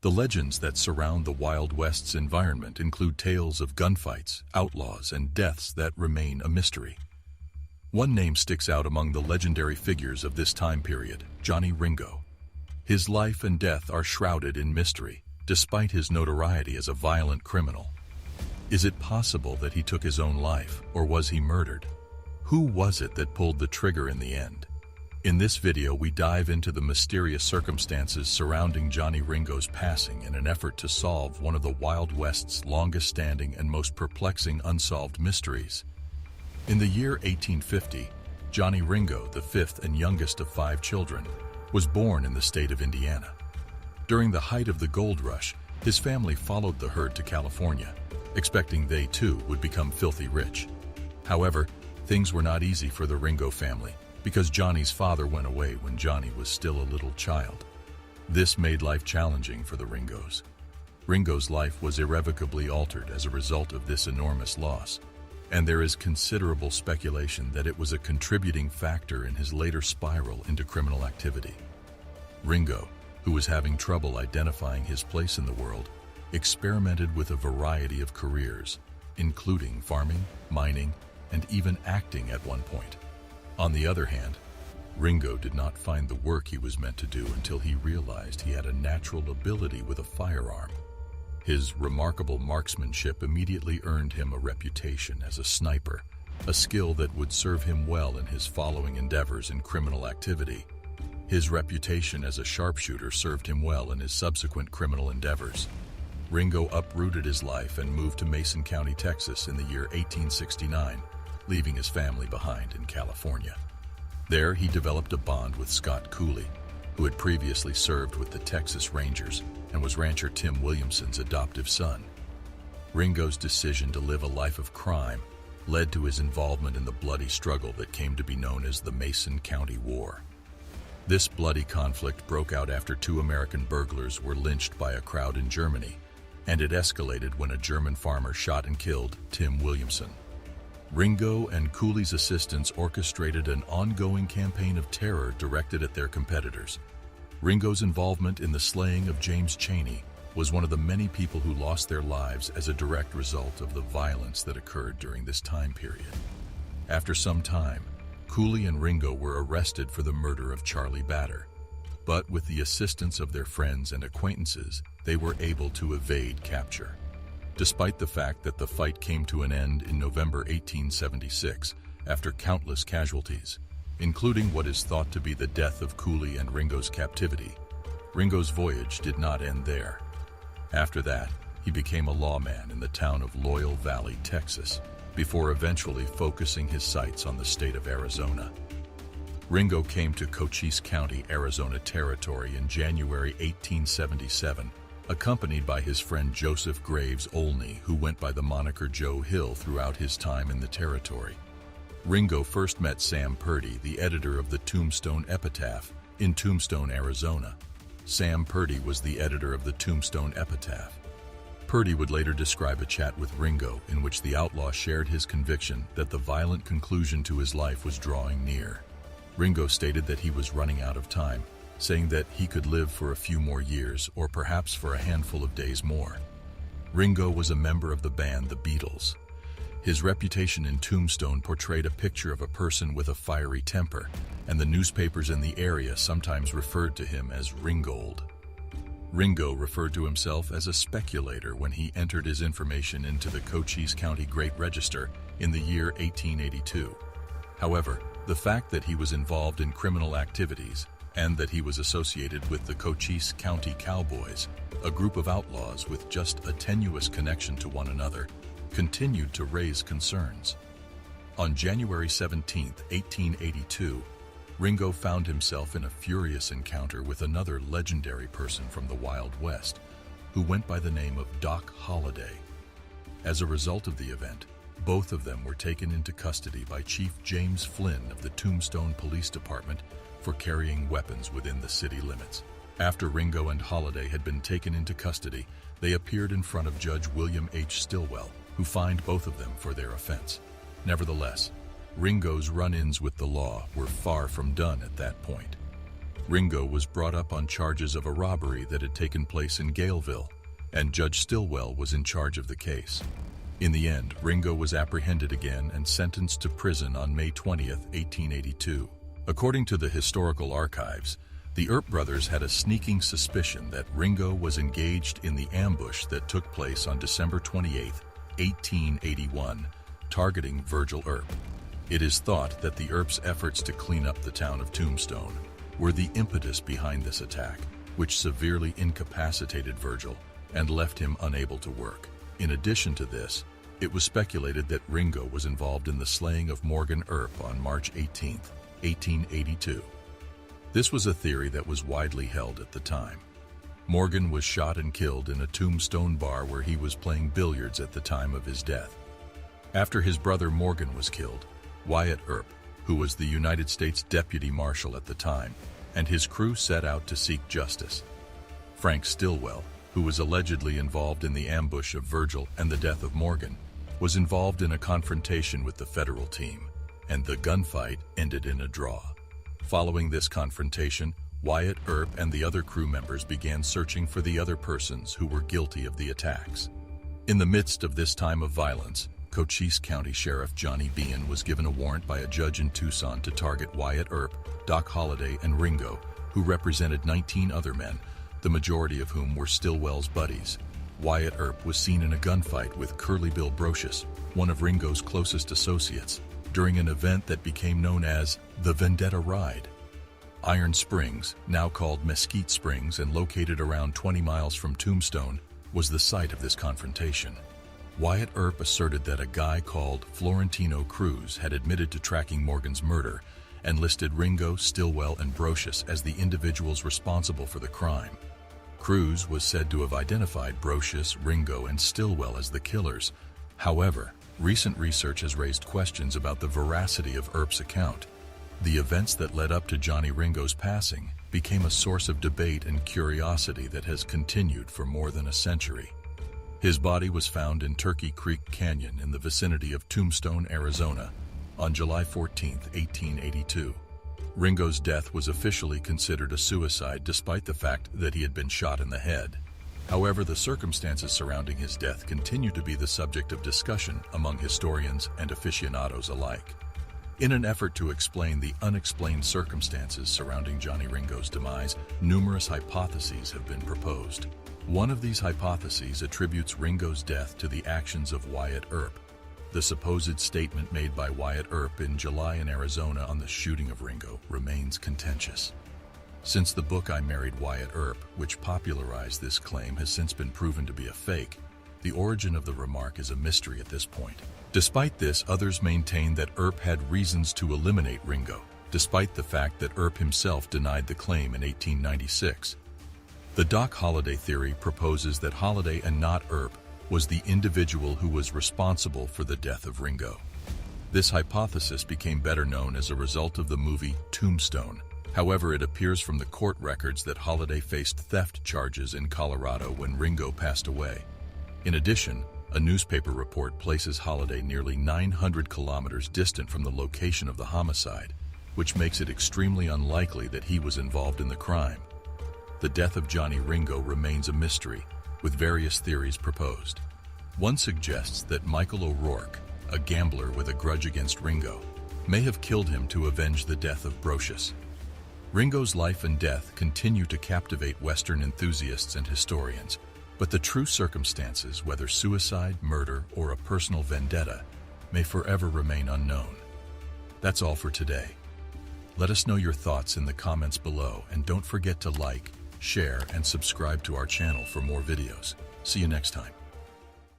The legends that surround the Wild West's environment include tales of gunfights, outlaws, and deaths that remain a mystery. One name sticks out among the legendary figures of this time period: Johnny Ringo. His life and death are shrouded in mystery, despite his notoriety as a violent criminal. Is it possible that he took his own life, or was he murdered? Who was it that pulled the trigger in the end? In this video, we dive into the mysterious circumstances surrounding Johnny Ringo's passing in an effort to solve one of the Wild West's longest-standing and most perplexing unsolved mysteries. In the year 1850, Johnny Ringo, the fifth and youngest of 5 children, was born in the state of Indiana. During the height of the gold rush, his family followed the herd to California, expecting they too would become filthy rich. However, things were not easy for the Ringo family, because Johnny's father went away when Johnny was still a little child. This made life challenging for the Ringos. Ringo's life was irrevocably altered as a result of this enormous loss, and there is considerable speculation that it was a contributing factor in his later spiral into criminal activity. Ringo, who was having trouble identifying his place in the world, experimented with a variety of careers, including farming, mining, and even acting at one point. On the other hand, Ringo did not find the work he was meant to do until he realized he had a natural ability with a firearm. His remarkable marksmanship immediately earned him a reputation as a sniper, a skill that would serve him well in his following endeavors in criminal activity. His reputation as a sharpshooter served him well in his subsequent criminal endeavors. Ringo uprooted his life and moved to Mason County, Texas in the year 1869, leaving his family behind in California. There, he developed a bond with Scott Cooley, who had previously served with the Texas Rangers and was rancher Tim Williamson's adoptive son. Ringo's decision to live a life of crime led to his involvement in the bloody struggle that came to be known as the Mason County War. This bloody conflict broke out after 2 American burglars were lynched by a crowd in Germany, and it escalated when a German farmer shot and killed Tim Williamson. Ringo and Cooley's assistants orchestrated an ongoing campaign of terror directed at their competitors. Ringo's involvement in the slaying of James Chaney was one of the many people who lost their lives as a direct result of the violence that occurred during this time period. After some time, Cooley and Ringo were arrested for the murder of Charlie Batter, but with the assistance of their friends and acquaintances, they were able to evade capture. Despite the fact that the fight came to an end in November 1876 after countless casualties, including what is thought to be the death of Cooley and Ringo's captivity, Ringo's voyage did not end there. After that, he became a lawman in the town of Loyal Valley, Texas, before eventually focusing his sights on the state of Arizona. Ringo came to Cochise County, Arizona Territory in January 1877, accompanied by his friend Joseph Graves Olney, who went by the moniker Joe Hill throughout his time in the territory. Ringo first met Sam Purdy, the editor of the Tombstone Epitaph, in Tombstone, Arizona. Sam Purdy was the editor of the Tombstone Epitaph. Purdy would later describe a chat with Ringo in which the outlaw shared his conviction that the violent conclusion to his life was drawing near. Ringo stated that he was running out of time, saying that he could live for a few more years or perhaps for a handful of days more. Ringo was a member of the band The Beatles. His reputation in Tombstone portrayed a picture of a person with a fiery temper, and the newspapers in the area sometimes referred to him as Ringold. Ringo referred to himself as a speculator when he entered his information into the Cochise County Great Register in the year 1882. However, the fact that he was involved in criminal activities and that he was associated with the Cochise County Cowboys, a group of outlaws with just a tenuous connection to one another, continued to raise concerns. On January 17, 1882, Ringo found himself in a furious encounter with another legendary person from the Wild West, who went by the name of Doc Holliday. As a result of the event, both of them were taken into custody by Chief James Flynn of the Tombstone Police Department for carrying weapons within the city limits. After Ringo and Holliday had been taken into custody, they appeared in front of Judge William H. Stillwell, who fined both of them for their offense. Nevertheless, Ringo's run-ins with the law were far from done at that point. Ringo was brought up on charges of a robbery that had taken place in Galeville, and Judge Stillwell was in charge of the case. In the end, Ringo was apprehended again and sentenced to prison on May 20, 1882. According to the historical archives, the Earp brothers had a sneaking suspicion that Ringo was engaged in the ambush that took place on December 28, 1881, targeting Virgil Earp. It is thought that the Earps' efforts to clean up the town of Tombstone were the impetus behind this attack, which severely incapacitated Virgil and left him unable to work. In addition to this, it was speculated that Ringo was involved in the slaying of Morgan Earp on March 18, 1882. This was a theory that was widely held at the time. Morgan was shot and killed in a Tombstone bar where he was playing billiards at the time of his death. After his brother Morgan was killed, Wyatt Earp, who was the United States Deputy Marshal at the time, and his crew set out to seek justice. Frank Stillwell, who was allegedly involved in the ambush of Virgil and the death of Morgan, was involved in a confrontation with the federal team, and the gunfight ended in a draw. Following this confrontation, Wyatt Earp and the other crew members began searching for the other persons who were guilty of the attacks. In the midst of this time of violence, Cochise County Sheriff Johnny Bean was given a warrant by a judge in Tucson to target Wyatt Earp, Doc Holliday, and Ringo, who represented 19 other men, the majority of whom were Stillwell's buddies. Wyatt Earp was seen in a gunfight with Curly Bill Brocious, one of Ringo's closest associates, during an event that became known as the Vendetta Ride. Iron Springs, now called Mesquite Springs and located around 20 miles from Tombstone, was the site of this confrontation. Wyatt Earp asserted that a guy called Florentino Cruz had admitted to tracking Morgan's murder and listed Ringo, Stillwell, and Brocious as the individuals responsible for the crime. Cruz was said to have identified Brocious, Ringo, and Stillwell as the killers. However, recent research has raised questions about the veracity of Earp's account. The events that led up to Johnny Ringo's passing became a source of debate and curiosity that has continued for more than a century. His body was found in Turkey Creek Canyon in the vicinity of Tombstone, Arizona, on July 14, 1882. Ringo's death was officially considered a suicide despite the fact that he had been shot in the head. However, the circumstances surrounding his death continue to be the subject of discussion among historians and aficionados alike. In an effort to explain the unexplained circumstances surrounding Johnny Ringo's demise, numerous hypotheses have been proposed. One of these hypotheses attributes Ringo's death to the actions of Wyatt Earp. The supposed statement made by Wyatt Earp in July in Arizona on the shooting of Ringo remains contentious. Since the book I Married Wyatt Earp, which popularized this claim, has since been proven to be a fake, the origin of the remark is a mystery at this point. Despite this, others maintain that Earp had reasons to eliminate Ringo, despite the fact that Earp himself denied the claim in 1896. The Doc Holliday theory proposes that Holliday and not Earp was the individual who was responsible for the death of Ringo. This hypothesis became better known as a result of the movie Tombstone. However, it appears from the court records that Holliday faced theft charges in Colorado when Ringo passed away. In addition, a newspaper report places Holliday nearly 900 kilometers distant from the location of the homicide, which makes it extremely unlikely that he was involved in the crime. The death of Johnny Ringo remains a mystery, with various theories proposed. One suggests that Michael O'Rourke, a gambler with a grudge against Ringo, may have killed him to avenge the death of Brocious. Ringo's life and death continue to captivate Western enthusiasts and historians, but the true circumstances, whether suicide, murder, or a personal vendetta, may forever remain unknown. That's all for today. Let us know your thoughts in the comments below, and don't forget to like, share, and subscribe to our channel for more videos. See you next time.